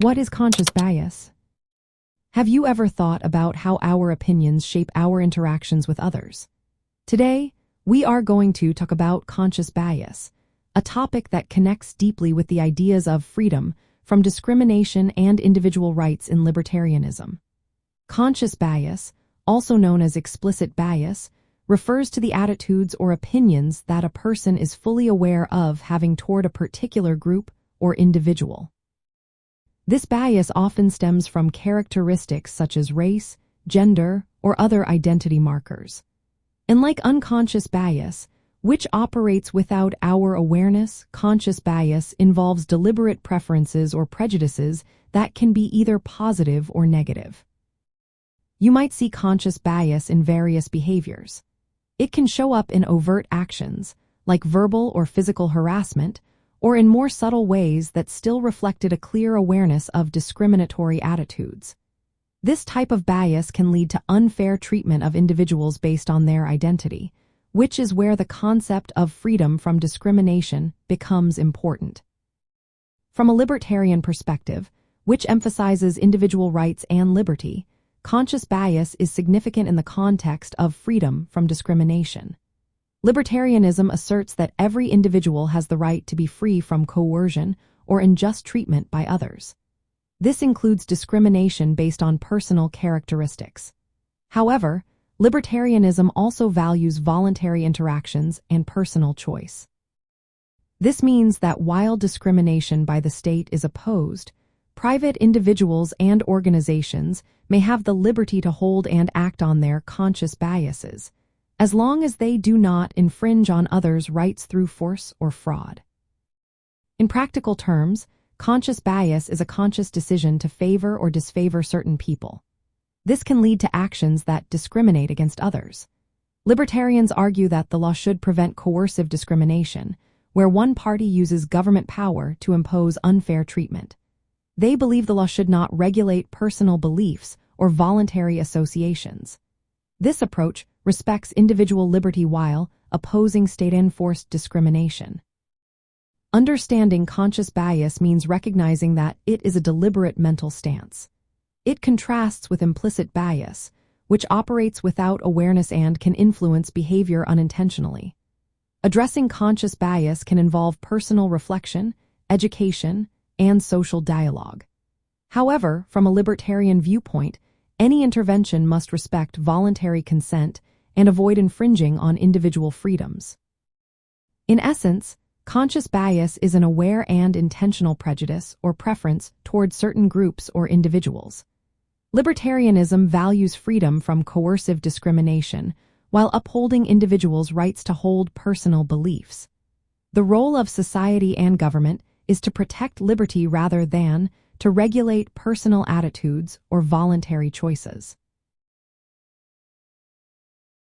What is conscious bias? Have you ever thought about how our opinions shape our interactions with others? Today, we are going to talk about conscious bias, a topic that connects deeply with the ideas of freedom from discrimination and individual rights in libertarianism. Conscious bias, also known as explicit bias, refers to the attitudes or opinions that a person is fully aware of having toward a particular group or individual. This bias often stems from characteristics such as race, gender, or other identity markers. Unlike unconscious bias, which operates without our awareness, conscious bias involves deliberate preferences or prejudices that can be either positive or negative. You might see conscious bias in various behaviors. It can show up in overt actions, like verbal or physical harassment, or in more subtle ways that still reflected a clear awareness of discriminatory attitudes. This type of bias can lead to unfair treatment of individuals based on their identity, which is where the concept of freedom from discrimination becomes important. From a libertarian perspective, which emphasizes individual rights and liberty, conscious bias is significant in the context of freedom from discrimination. Libertarianism asserts that every individual has the right to be free from coercion or unjust treatment by others. This includes discrimination based on personal characteristics. However, libertarianism also values voluntary interactions and personal choice. This means that while discrimination by the state is opposed, private individuals and organizations may have the liberty to hold and act on their conscious biases, as long as they do not infringe on others' rights through force or fraud. In practical terms, conscious bias is a conscious decision to favor or disfavor certain people. This can lead to actions that discriminate against others. Libertarians argue that the law should prevent coercive discrimination, where one party uses government power to impose unfair treatment. They believe the law should not regulate personal beliefs or voluntary associations. This approach respects individual liberty while opposing state-enforced discrimination. Understanding conscious bias means recognizing that it is a deliberate mental stance. It contrasts with implicit bias, which operates without awareness and can influence behavior unintentionally. Addressing conscious bias can involve personal reflection, education, and social dialogue. However, from a libertarian viewpoint, any intervention must respect voluntary consent and avoid infringing on individual freedoms. In essence, conscious bias is an aware and intentional prejudice or preference toward certain groups or individuals. Libertarianism values freedom from coercive discrimination while upholding individuals' rights to hold personal beliefs. The role of society and government is to protect liberty rather than to regulate personal attitudes or voluntary choices.